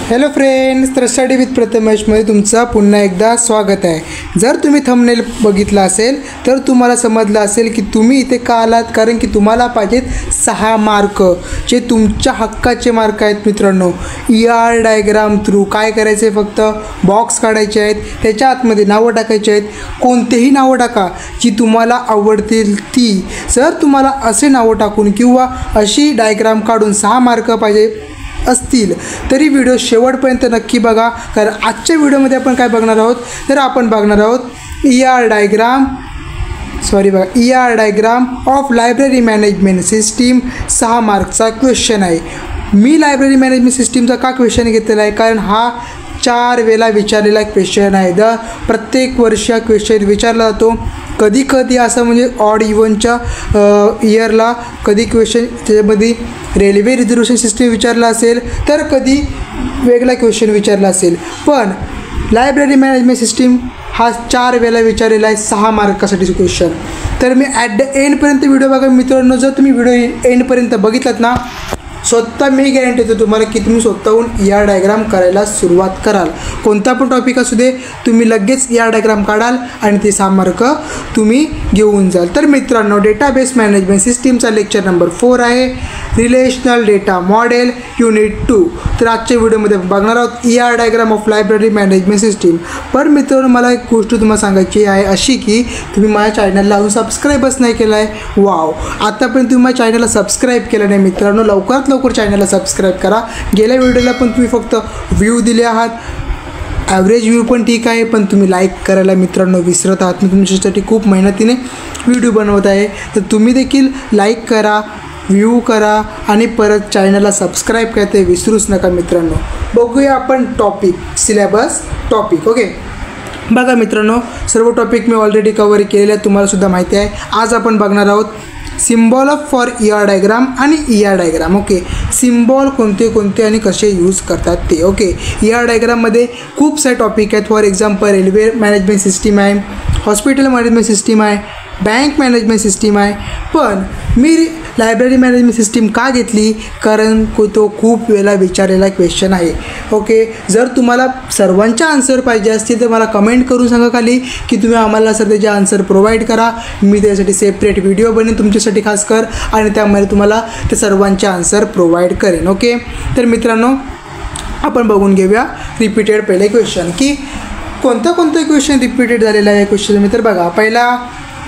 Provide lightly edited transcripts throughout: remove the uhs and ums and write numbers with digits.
Hello friends, तर study with प्रथमेशमध्ये तुमचं पुन्हा एकदा स्वागत आहे। जर तुम्ही थंबनेल बघितला असेल तर तुम्हाला समजलं असेल की तुम्ही इथे का आलात, कारण की तुम्हाला पाहिजेत 6 मार्क जे तुमच्या हक्काचे मार्क आहेत मित्रांनो। ER डायग्राम थ्रू काय करायचे, फक्त बॉक्स काढायचे आहेत, त्याच्या आतमध्ये नावं टाकायचे आहेत, कोणतेही नावं टाका जी तुम्हाला आवडतील ती। जर तुम्हाला असे नावं टाकून किंवा अशी डायग्राम काढून 6 मार्क पाहिजे असतील तरी व्हिडिओ शेवटपर्यंत नक्की बघा, कारण आजच्या व्हिडिओमध्ये आपण काय बघणार आहोत तर आपण बघणार आहोत ER diagram of library management system 6 मार्कचा क्वेश्चन आहे। मी लायब्ररी मॅनेजमेंट सिस्टीमचा का क्वेश्चन घेतलेला आहे, कारण हा 4 वेळा विचारलेला क्वेश्चन आहे। प्रत्येक वर्षी क्वेश्चन विचारला जातो। कधी कधी असं म्हणजे ऑड इव्हनच्या इयरला कधी क्वेश्चन त्याच्यामध्ये रेल्वे रिझर्वेशन सिस्टीम विचारला असेल, तर कधी वेगळा क्वेश्चन विचारला असेल, पण लायब्ररी मॅनेजमेंट सिस्टीम हा 4 वेळा विचारलेला आहे 6 मार्कासाठी क्वेश्चन। तर मी ॲट द एंडपर्यंत व्हिडिओ बघा मित्रांनो। जर तुम्ही व्हिडिओ एंडपर्यंत बघितलात ना, स्वतः मी गॅरंटी देतो तुम्हाला की तुम्ही स्वतःहून ER डायग्राम करायला सुरुवात कराल। कोणता पण टॉपिक असू दे, तुम्ही लगेच ER डायग्राम काढाल आणि ते 6 मार्क तुम्ही घेऊन जाल। तर मित्रांनो, डेटाबेस मॅनेजमेंट सिस्टीमचा लेक्चर नंबर 4 आहे, रिलेशनल डेटा मॉडेल युनिट 2। तर आजच्या व्हिडिओमध्ये बघणार आहोत ER diagram of library management system. पण मित्रांनो, मला एक गोष्ट तुम्हाला सांगायची आहे अशी की तुम्ही माझ्या चॅनलला अजून सबस्क्राईबच नाही केला आहे। वाव, आतापर्यंत तुम्ही माझ्या चॅनलला सबस्क्राईब केलं नाही मित्रांनो, लवकरात लवकर चॅनलला सबस्क्राईब करा। गेल्या व्हिडिओला पण तुम्ही फक्त व्ह्यू दिले आहात, ॲव्हरेज व्ह्यू पण ठीक आहे, पण तुम्ही लाईक करायला मित्रांनो विसरत आहात। मी तुमच्यासाठी खूप मेहनतीने व्हिडिओ बनवत आहे, तर तुम्ही देखील लाईक करा, व्ह्यू करा आणि परत चॅनलला सबस्क्राईब करा, ते विसरूच नका मित्रांनो। बघूया आपण टॉपिक, सिलेबस टॉपिक। ओके, बघा मित्रांनो, सर्व टॉपिक मी ऑलरेडी कव्हर केलेले आहेत, तुम्हालासुद्धा माहिती आहे। आज आपण बघणार आहोत सिम्बॉल फॉर ER डायग्राम आणि ER डायग्राम। ओके, सिम्बॉल कोणते कोणते आणि कसे यूज करतात ते। ओके, ER डायग्राममध्ये खूप सारे टॉपिक आहेत। For example railway management system आहे, हॉस्पिटल मॅनेजमेंट सिस्टीम आहे, बँक मॅनेजमेंट सिस्टीम आहे। पण मी लायब्ररी मॅनेजमेंट सिस्टीम का घेतली, कारण तो खूप वेळा विचारलेला क्वेश्चन आहे। ओके, जर तुम्हाला सर्वांच्या आन्सर पाहिजे असतील तर मला कमेंट करून सांगा खाली की तुम्ही आम्हाला सर त्याचे आन्सर प्रोव्हाइड करा। मी त्यासाठी सेपरेट व्हिडिओ बनवेन तुमच्यासाठी खास कर, आणि त्यामध्ये तुम्हाला ते सर्वांचे आन्सर प्रोव्हाइड करेन। ओके, तर मित्रांनो, आपण बघून घेऊया रिपीटेड पहिले क्वेश्चन की कोणता क्वेश्चन रिपीटेड झालेला आहे क्वेश्चन। तर बघा, पहिला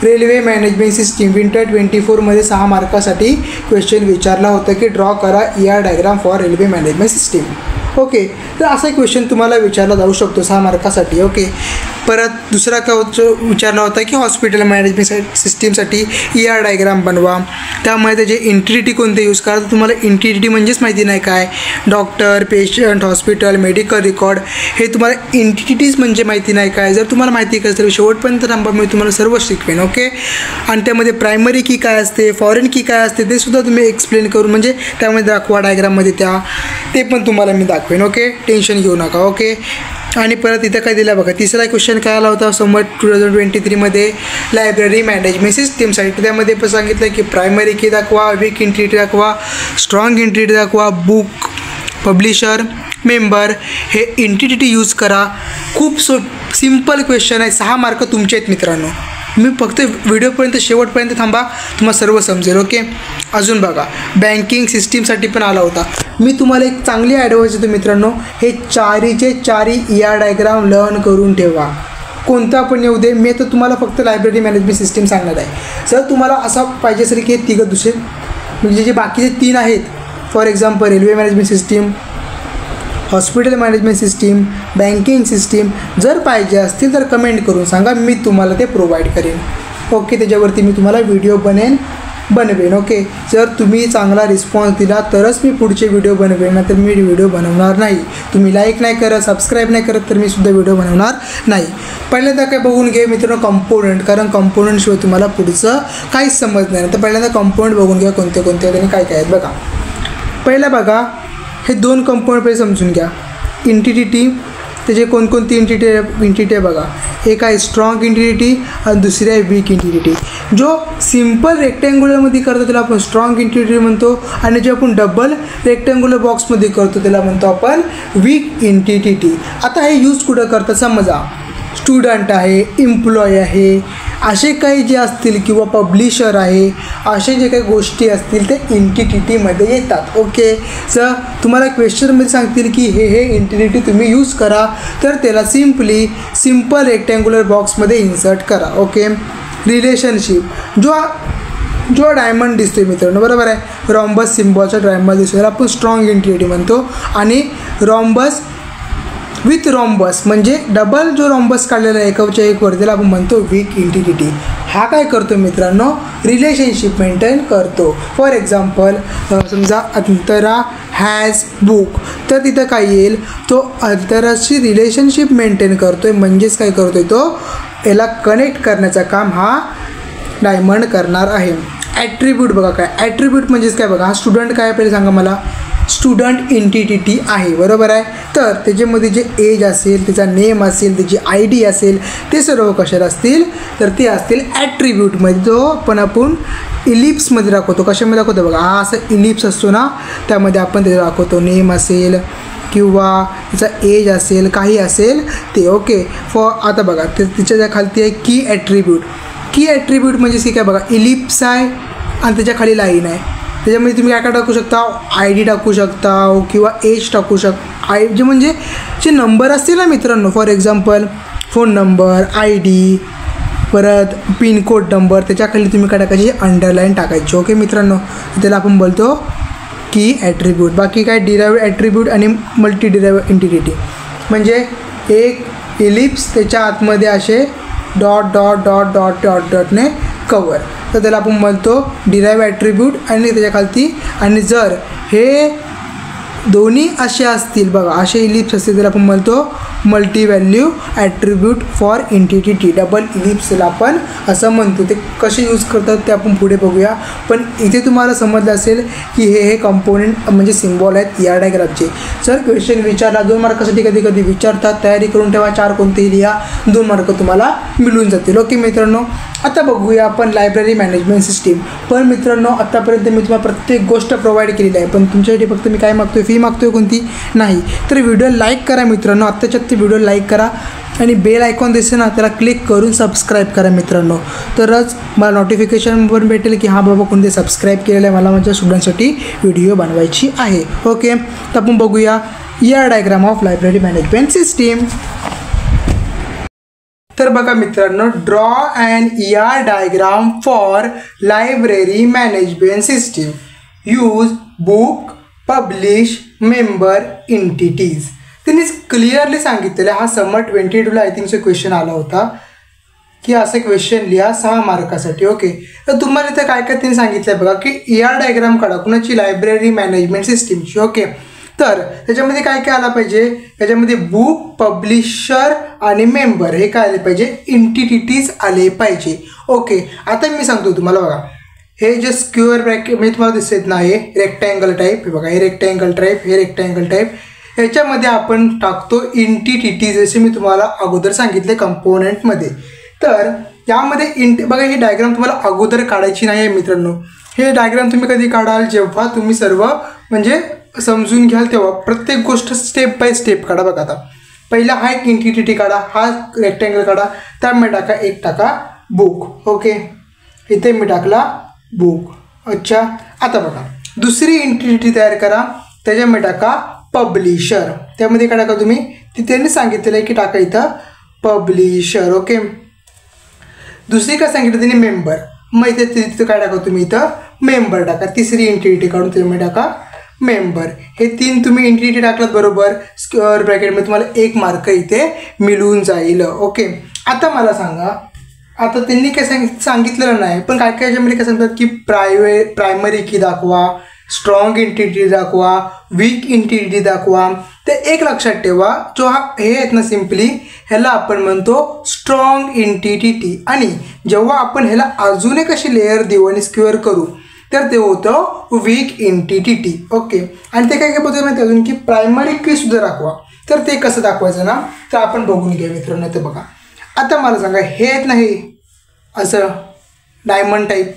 रेल्वे मॅनेजमेंट सिस्टीम विंटर 24मध्ये 6 मार्कासाठी क्वेश्चन विचारला होता की ड्रॉ करा ER diagram for railway management system. Okay, तर असा क्वेश्चन तुम्हाला विचारला जाऊ शकतो 6 मार्कासाठी। ओके, परत दुसरा विचारला होता की हॉस्पिटल मॅनेजमेंट सिस्टीमसाठी ER डायग्राम बनवा, त्यामुळे त्याचे एंटिटी कोणते यूज करा। तर तुम्हाला एंटिटी म्हणजेच माहिती नाही काय, doctor, patient, hospital, medical record, हे तुम्हाला एंटिटीज म्हणजे माहिती नाही काय। जर तुम्हाला माहिती असेल तर शेवटपर्यंत थांबा, मी तुम्हाला सर्व शिकवेन। ओके, आणि त्यामध्ये प्रायमरी की काय असते, फॉरेन की काय असते, ते सुद्धा तुम्ही एक्सप्लेन करून म्हणजे त्यामध्ये दाखवा डायग्राममध्ये ते पण तुम्हाला मी दाखवेन। ओके, टेन्शन घेऊ नका। ओके, आणि परत इथं काय दिलं बघा, तिसरा क्वेश्चन काय आला होता समर 2023मध्ये लायब्ररी मॅनेजमेंट सिस्टीमसाठी। त्यामध्ये पण सांगितलं की प्रायमरी की दाखवा, वीक एंटिटी दाखवा, स्ट्रॉंग एंटिटी दाखवा, बुक, पब्लिशर, मेंबर, हे एंटिटी यूज करा। खूप सिम्पल क्वेश्चन आहे, 6 मार्क तुमचे आहेत मित्रांनो। मी फक्त व्हिडिओपर्यंत शेवटपर्यंत थांबा, तुम्हाला सर्व समजेल। ओके, अजून बघा, बँकिंग सिस्टीमसाठी पण आला होता। मी तुम्हाला एक चांगली ॲडवाइस देतो मित्रांनो, हे 4 ER डायग्राम लर्न करून ठेवा, कोणता पण येऊ दे। मी तर तुम्हाला फक्त लायब्ररी मॅनेजमेंट सिस्टीम सांगणार आहे। जर तुम्हाला असं पाहिजे असेल की हे 3 दुसरे म्हणजे जे बाकीचे 3 आहेत, for example railway management system, hospital management system, banking system जर पाहिजे असतील तर कमेंट करून सांगा, मी तुम्हाला ते प्रोव्हाइड करेन। ओके, त्याच्यावरती मी तुम्हाला व्हिडिओ बनवेन। ओके, जर तुम्ही चांगला रिस्पॉन्स दिला तरच मी पुढचे व्हिडिओ बनवेन, नाहीतर मी व्हिडिओ बनवणार नाही। तुम्ही लाईक नाही करत, सबस्क्राईब नाही करत तर मी सुद्धा व्हिडिओ बनवणार नाही। पहिल्यांदा काय बघून घे मित्रांनो, कंपोनंट, कारण कंपोनंटशिवाय तुम्हाला पुढचं काहीच समजणार नाही। तर पहिल्यांदा कंपोनंट बघून घ्या कोणते कोणते आणि काय काय आहेत बघा। पहिला बघा, हे 2 कंपोनंट पहिले समजून घ्या, एंटिटी त्याचे कोणकोणती इंटिटी आहे बघा. एक आहे स्ट्रॉंग इंटिटी आणि दुसरी आहे वीक इंटिटी. जो सिम्पल रेक्टँग्युलरमध्ये करतो त्याला आपण स्ट्रॉंग इंटिटी म्हणतो आणि जे आपण डबल रेक्टँग्युलर बॉक्समध्ये करतो त्याला म्हणतो आपण वीक इंटिटी. आता हे यूज कुठं करतं समजा स्टुडंट आहे, एम्प्लॉय आहे, असे काही जे असतील किंवा पब्लिशर आहे, असे जे काही गोष्टी असतील ते इंटिटीमध्ये येतात. ओके, सर तुम्हाला क्वेश्चनमध्ये सांगतील की हे इंटिटी तुम्ही यूज करा, तर त्याला सिम्पल रेक्टँग्युलर बॉक्समध्ये इन्सर्ट करा. ओके, रिलेशनशिप जो डायमंड दिसतोय मित्रांनो, बरोबर आहे, रॉम्बस सिम्बॉलचा डायमंड दिसतोय त्याला आपण स्ट्रॉंग इंटिटी म्हणतो. आणि रॉम्बस विथ रॉम्बस म्हणजे डबल जो रॉम्बस काढलेला आहे एकाच्या एक वर त्याला आपण म्हणतो वीक इंटिटी. हा काय करतो मित्रांनो, रिलेशनशिप मेंटेन करतो. फॉर एक्झाम्पल समजा अंतरा हॅज बुक, तर तिथं काय येईल, तो अंतराशी रिलेशनशिप मेंटेन करतोय, म्हणजेच काय करतोय, तो याला कनेक्ट करण्याचं काम हा डायमंड करणार आहे. ॲट्रिब्यूट बघा, काय ॲट्रिब्यूट म्हणजेच काय बघा, हा स्टुडंट काय पहिले सांगा मला, स्टुडंट इंटिटी आहे, बरोबर आहे. तर त्याच्यामध्ये जे एज असेल, त्याचा नेम असेल, त्याची ID असेल, ते सर्व कशाला असतील, तर ते असतील ॲट्रिब्यूटमध्ये. जो पण आपण इलिप्समध्ये दाखवतो. कशामध्ये दाखवतो बघा, हा असं इलिप्स असतो ना, त्यामध्ये आपण त्याचा दाखवतो, नेम असेल किंवा त्याचा एज असेल, काही असेल ते. ओके, आता बघा तिच्या ज्या खालती आहे की ॲट्रिब्यूट. की ॲट्रिब्यूट म्हणजे की काय बघा, इलिप्स आहे आणि त्याच्या खाली लाईन आहे, त्याच्यामध्ये तुम्ही काय टाकू शकता, ID टाकू शकता किंवा एज टाकू जे म्हणजे जे नंबर असतील ना मित्रांनो, for example phone number, ID, परत पिनकोड नंबर, त्याच्याखाली तुम्ही काय टाकायची, अंडरलाईन टाकायची. ओके मित्रांनो, त्याला आपण बोलतो की ॲट्रिब्यूट. बाकी काय डिराइव्ड ॲट्रिब्यूट आणि मल्टी डिराइव्ड इंटिटी म्हणजे एक इलिप्स त्याच्या आतमध्ये असे dot dot dot dot dot डॉटने कवर, तर त्याला आपण म्हणतो डिराइव्ह ॲट्रिब्यूट. आणि त्याच्या खालती, आणि जर हे दोन्ही असे असतील बघा, असे इलिप्स असतील त्याला आपण म्हणतो multi value attribute for entity. Double इलिप्सला आपण असं म्हणतो. ते कसे यूज करतात ते आपण पुढे बघूया. पण इथे तुम्हाला समजलं असेल की हे कंपोनेंट म्हणजे सिम्बॉल आहेत या डायग्रामचे. सर क्वेश्चन विचारला 2 मार्कासाठी कधी कधी विचारतात, तयारी करून ठेवा, 4 कोणतेही लिहा, 2 मार्क तुम्हाला मिळून जातील. ओके मित्रांनो, आता बघूया आपण लायब्ररी मॅनेजमेंट सिस्टीम. पण मित्रांनो आत्तापर्यंत मी तुम्हाला प्रत्येक गोष्ट प्रोव्हाइड केलेली आहे, पण तुमच्यासाठी फक्त मी काय मागतोय, फी मागतोय कोणती नाही. तर व्हिडिओ लाईक करा मित्रांनो, आत्ताच्या ते व्हिडिओ लाईक करा आणि बेल आयकॉन दिसते ना त्याला क्लिक करून सबस्क्राईब करा मित्रांनो. तरच मला नोटिफिकेशन पण भेटेल की हां बाबा कोणते सबस्क्राईब केलेलं आहे, मला माझ्या स्टुडंटसाठी व्हिडिओ बनवायची आहे. ओके, तर आपण बघूया ER diagram of library management system. तर बघा मित्रांनो, draw and ER diagram for library management system. Use book, publish, member, entities. त्यांनी क्लिअरली सांगितलेलं आहे. हा समर 22ला आय थिंकचा क्वेश्चन आला होता की असं क्वेश्चन लिहा 6 मार्कासाठी. ओके, तर तुम्हाला इथं काय काय त्यांनी सांगितलं आहे बघा की ER डायग्राम काढा कुणाची, लायब्ररी मॅनेजमेंट सिस्टीमची. ओके, तर त्याच्यामध्ये काय काय आलं पाहिजे, त्याच्यामध्ये बुक, पब्लिशर आणि मेंबर हे काय आले पाहिजे, इंटिटीज आले पाहिजे. ओके, आता मी सांगतो तुम्हाला बघा, हे जे स्क्वेअर ब्रॅकेट मी तुम्हाला दिसत नाही, रेक्टँगल टाईप, हे बघा हे रेक्टँगल टाईप, हे रेक्टँगल टाईप, ह्याच्यामध्ये आपण टाकतो इंटिटीज, जसे मी तुम्हाला अगोदर सांगितले कंपोनेंटमध्ये. तर यामध्ये बघा ही डायग्राम तुम्हाला अगोदर काढायची नाही आहे मित्रांनो. हे डायग्राम तुम्ही कधी काढाल, जेव्हा तुम्ही सर्व म्हणजे समजून घ्याल तेव्हा. प्रत्येक गोष्ट स्टेप बाय स्टेप काढा. बघा आता पहिला हा एक इंटिटी काढा, हा रेक्टँगल काढा, त्यामध्ये एक टाका बुक. ओके, इथे मी टाकला बुक. अच्छा, आता बघा दुसरी इंटिटी तयार करा, त्याच्यामध्ये टाका पब्लिशर. त्यामध्ये काय टाका तुम्ही, तिथे सांगितलेलं आहे की टाका इथं पब्लिशर. ओके, दुसरी काय सांगितलं त्यांनी, मेंबर. मग इथे तिथं काय टाका तुम्ही, इथं मेंबर टाका. तिसरी इंटिटी काढून त्याच्यामध्ये टाका मेंबर. हे 3 तुम्ही इंटिटी टाकलात बरोबर, स्क्वेअर ब्रॅकेटमध्ये तुम्हाला 1 मार्क इथे मिळून जाईल. ओके, आता मला सांगा, आता त्यांनी काय सांगितलेलं नाही, पण काय काय याच्यामध्ये काय सांगतात की प्रायमरी की दाखवा, स्ट्रॉंग इंटिटी दाखवा, वीक इंटिटी दाखवा. ते एक लक्षात ठेवा, जो हे आहेत ना सिम्पली, ह्याला आपण म्हणतो स्ट्रॉंग इंटिटी. आणि जेव्हा आपण ह्याला अजून एक अशी लेअर देऊ आणि स्क्वेअर करू, तर ते होतं वीक एंटिटी. ओके, आणि ते काय काय बोलतो माहिती अजून की प्रायमरी की सुद्धा दाखवा. तर ते कसं दाखवायचं ना, तर आपण बघून घ्या मित्रांनो. तर बघा, आता मला सांगा, हे आहेत नाही असं डायमंड टाईप,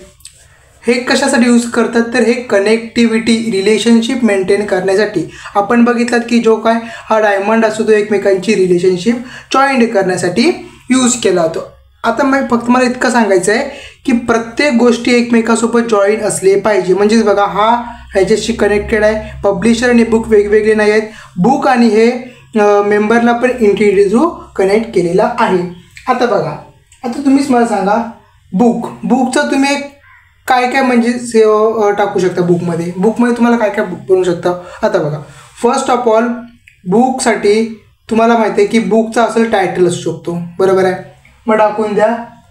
हे कशासाठी यूज करतात, तर हे कनेक्टिव्हिटी रिलेशनशिप मेंटेन करण्यासाठी. आपण बघितलात की जो काय हा डायमंड असतो तो एकमेकांची रिलेशनशिप जॉईंट करण्यासाठी यूज केला जातो. आता मग फक्त मला इतकं सांगायचं आहे की प्रत्येक गोष्टी एकमेकांसोबत जॉईन असले पाहिजे. म्हणजेच बघा, हा ह्याच्याशी कनेक्टेड आहे. पब्लिशर आणि बुक वेगवेगळे नाही आहेत. बुक आणि हे मेंबरला पण इंटिटी थ्रू कनेक्ट केलेला आहे. आता बघा, आता तुम्हीच मला सांगा, बुकचं तुम्ही काय काय म्हणजे टाकू शकता बुकमध्ये तुम्हाला काय काय बनवू शकता. आता बघा, फर्स्ट ऑफ ऑल बुकसाठी तुम्हाला माहिती आहे की बुकचा असं टायटल असू शकतो, बरोबर आहे. मग टाकून द्या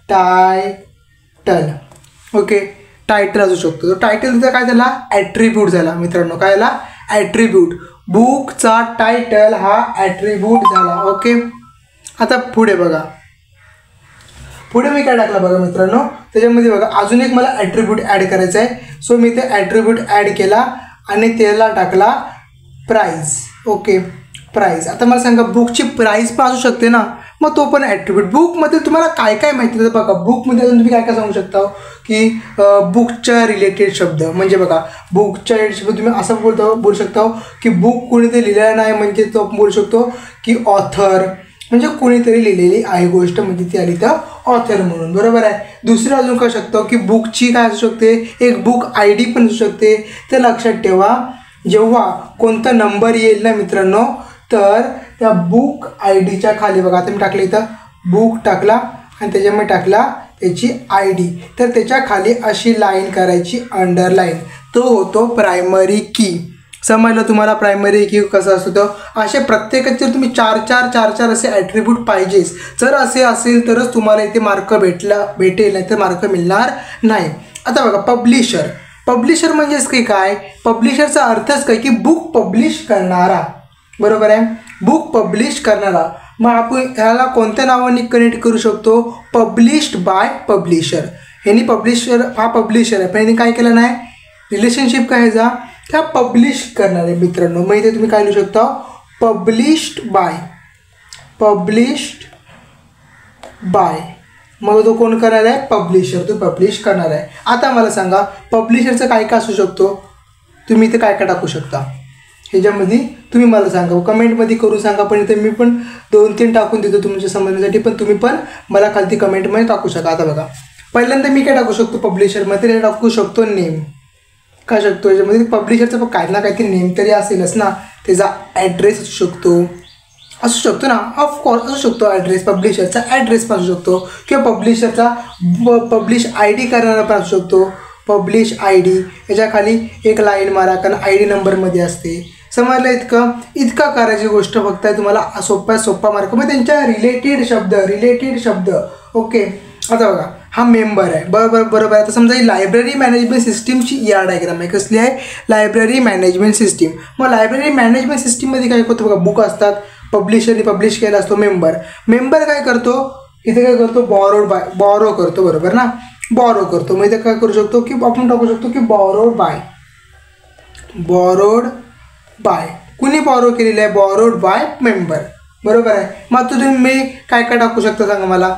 टायटल. ओके, टायटल असू शकतो. टायटल काय झाला, ॲट्रिब्यूट झाला मित्रांनो. काय झाला, ॲट्रिब्यूट. बुकचा टायटल हा ॲट्रिब्यूट झाला. ओके, आता पुढे बघा, पुढे मी काय टाकलं बघा मित्रांनो, त्याच्यामध्ये बघा अजून एक मला ॲट्रिब्यूट ॲड करायचा आहे. सो मी ते ॲट्रिब्यूट ॲड केला आणि त्याला टाकला प्राईस. Okay, price. आता मला सांगा, बुकची प्राईस पण असू शकते ना, मग तो पण ॲट्रिब्यूट. बुकमध्ये तुम्हाला काय काय माहिती आहे बघा, बुकमध्ये अजून तुम्ही काय काय सांगू शकता की बुकच्या रिलेटेड शब्द. म्हणजे बघा, बुकच्या रिलेटेड शब्द तुम्ही असं बोलू शकता की बुक कोणीतरी लिहिलेला नाही, म्हणजे तो आपण बोलू शकतो की ऑथर, म्हणजे कोणीतरी लिहिलेली आहे गोष्ट, म्हणजे ती आली तर ऑथर म्हणून, बरोबर आहे. दुसरं अजून काय शकतो की बुकची काय असू शकते, एक बुक आय डी पण असू शकते. तर लक्षात ठेवा, जेव्हा कोणता नंबर येईल ना मित्रांनो, तर त्या बुक आय डीच्या खाली बघा, आता मी टाकलं इथं बुक टाकला आणि त्याच्यामध्ये टाकला त्याची आय डी, तर त्याच्या खाली अशी लाईन करायची, अंडरलाईन. तो होतो प्रायमरी की. समजलं तुम्हाला प्रायमरी की कसं असतं. असे प्रत्येकाचे जर तुम्ही चार असे ॲट्रिब्यूट पाहिजेच. जर असे असेल तरच तुम्हाला इथे मार्क भेटेल, नाही तर मार्क मिळणार नाही. आता बघा, पब्लिशर म्हणजेच काय, पब्लिशरचा अर्थच काय की बुक पब्लिश करणारा, बरोबर आहे. बुक पब्लिश करणारा. मग आपण ह्याला कोणत्या नावाने कनेक्ट करू शकतो, पब्लिश्ड बाय पब्लिशर. ह्यांनी पब्लिशर हा पब्लिशर आहे, पण यांनी काय केलं नाही, रिलेशनशिप काय ह्याचा, त्या पब्लिश करणारे मित्रांनो. मग इथे तुम्ही काय लिहू शकता, पब्लिश्ड बाय. मग तो कोण करणार आहे, पब्लिशर, तो पब्लिश करणार आहे. आता मला सांगा, पब्लिशरचं काय काय असू शकतो, तुम्ही इथे काय काय टाकू शकता ह्याच्यामध्ये, तुम्ही मला सांगा, कमेंटमध्ये करून सांगा. पण इथे मी पण 2-3 टाकून देतो तुमच्या समजण्यासाठी, पण तुम्ही पण मला खालती कमेंटमध्ये टाकू शकता. आता बघा, पहिल्यांदा मी काय टाकू शकतो, पब्लिशरमध्ये टाकू शकतो नेम. काय शकतो याच्यामध्ये, पब्लिशरचं काही ना काहीतरी नेम तरी असेलच ना, त्याचा ॲड्रेस असू शकतो ना, ऑफकोर्स असू शकतो ॲड्रेस. पब्लिशरचा ॲड्रेस पण असू शकतो, किंवा पब्लिशरचा पब्लिश आय डी करणारा पण असू शकतो, पब्लिश आय डी. याच्या खाली एक लाईन मारा, कारण आय डी नंबरमध्ये असते. समजलं इतका करायची गोष्ट फक्त आहे. तुम्हाला सोपा मार्क, मग त्यांच्या रिलेटेड शब्द. ओके, आता बघा, हा मेंबर आहे, बरोबर आहे. आता समजा ही लायब्ररी मॅनेजमेंट सिस्टीमची डायग्राम आहे. कसली आहे, लायब्ररी मॅनेजमेंट सिस्टीम. मग लायब्ररी मॅनेजमेंट सिस्टीममध्ये काय होतं बघा, बुक असतात, पब्लिशरने पब्लिश केला असतो. मेंबर काय करतो, इथे काय करतो, बॉरो करतो, बरोबर ना, बॉरो करतो. मग इथे काय करू शकतो की आपण टाकू शकतो की बॉरोड बाय. कुणी बॉरो केलेलं आहे, बॉरोड बाय मेंबर, बरोबर आहे. मग तुम्ही काय काय टाकू शकता सांगा मला.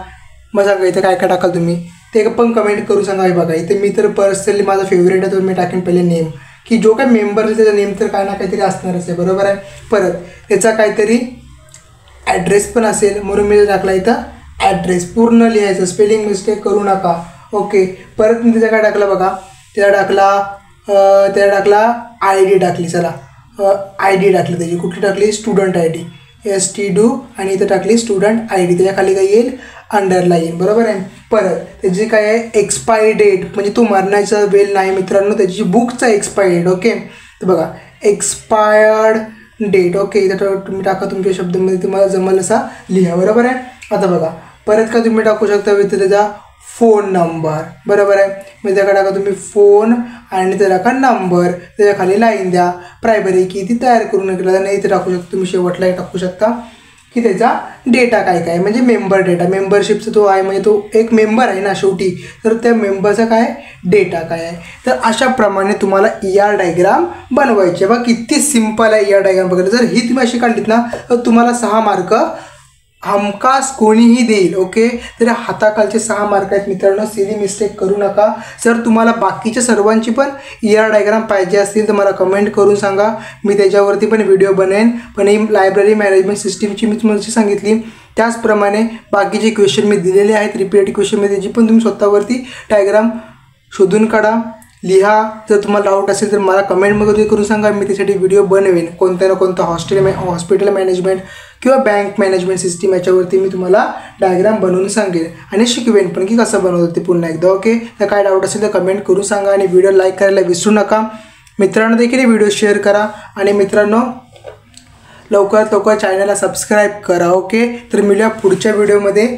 मग सांगा इथे काय काय टाकाल तुम्ही, ते पण कमेंट करू सांगा. हे बघा, इथे मी तर पर्सनली माझा फेवरेट आहे, तर मी टाकेन पहिले नेम, की जो काय मेंबर आहे त्याचा नेम तर काय ना काहीतरी असणारच आहे, बरोबर आहे. परत त्याचा काहीतरी ॲड्रेस पण असेल, म्हणून मी टाकला इथं ॲड्रेस. पूर्ण लिहायचं, स्पेलिंग मिस्टेक करू नका. ओके, परत मी त्याचा काय टाकलं बघा, त्याला टाकला आय डी टाकली. चला, आय डी टाकली, त्याची कुठली टाकली, स्टुडंट आय डी, STU, आणि इथं टाकली स्टुडंट आय डी. त्याच्या खाली काय येईल, अंडरलाईन, बरोबर आहे. परत त्याची काय आहे, एक्सपायरी डेट, म्हणजे तो मरण्याचा वेळ नाही मित्रांनो, त्याची बुकचा एक्सपायरी डेट. ओके, तर बघा, एक्सपायर्ड डेट. ओके, इथं तुम्ही टाका तुमच्या शब्दामध्ये, तुम्हाला जमल असा लिहा, बरोबर आहे. आता बघा, परत का तुम्ही टाकू शकता विथ त्याचा फोन नंबर, बरोबर आहे. मग त्याकडे टाका तुम्ही फोन आणि त्याला टाका नंबर, त्याच्या खाली लाईन द्या, प्रायमरी की ती तयार करून केला नाही इथे टाकू शकता तुम्ही, शेवटला टाकू शकता की त्याचा डेटा काय काय म्हणजे मेंबर डेटा, मेंबरशिपचा तो आहे म्हणजे तो एक मेंबर आहे ना शेवटी, तर त्या मेंबरचा काय डेटा काय आहे. तर अशाप्रमाणे तुम्हाला ER डायग्राम बनवायचे. बघा किती सिंपल आहे ER डायग्राम बघायला. जर ही तुम्ही अशी काढलीत ना तर तुम्हाला 6 मार्क हमखास कोणीही देईल. ओके, तर हाताखालचे 6 मार्क आहेत मित्रांनो, सिली मिस्टेक करू नका. जर तुम्हाला बाकीच्या सर्वांची पण ER डायग्राम पाहिजे असतील तर मला कमेंट करून सांगा, मी त्याच्यावरती पण व्हिडिओ बनवेन. पण ही लायब्ररी मॅनेजमेंट सिस्टीमची मी तुम्हाला सांगितली त्याचप्रमाणे बाकीचे क्वेश्चन मी दिलेले आहेत रिपीटेड क्वेश्चनमध्ये, त्याची पण तुम्ही स्वतःवरती डायग्राम शोधून काढा, लिहा. जर तुम्हाला डाऊट असेल तर मला कमेंटमध्ये करून सांगा, मी त्यासाठी व्हिडिओ बनवेन. कोणत्या ना कोणतं हॉस्पिटल मॅनेजमेंट किंवा बँक मॅनेजमेंट सिस्टीम याच्यावरती मी तुम्हाला डायग्राम बनवून सांगेन आणि शिकवेन पण की कसं बनवतं ते पुन्हा एकदा. ओके, तर काय डाऊट असेल तर कमेंट करून सांगा आणि व्हिडिओ लाईक करायला विसरू नका. मित्रांनो देखील व्हिडिओ शेअर करा आणि मित्रांनो लवकरात लवकर चॅनलला सबस्क्राईब करा. ओके, तर मिळूया पुढच्या व्हिडिओमध्ये.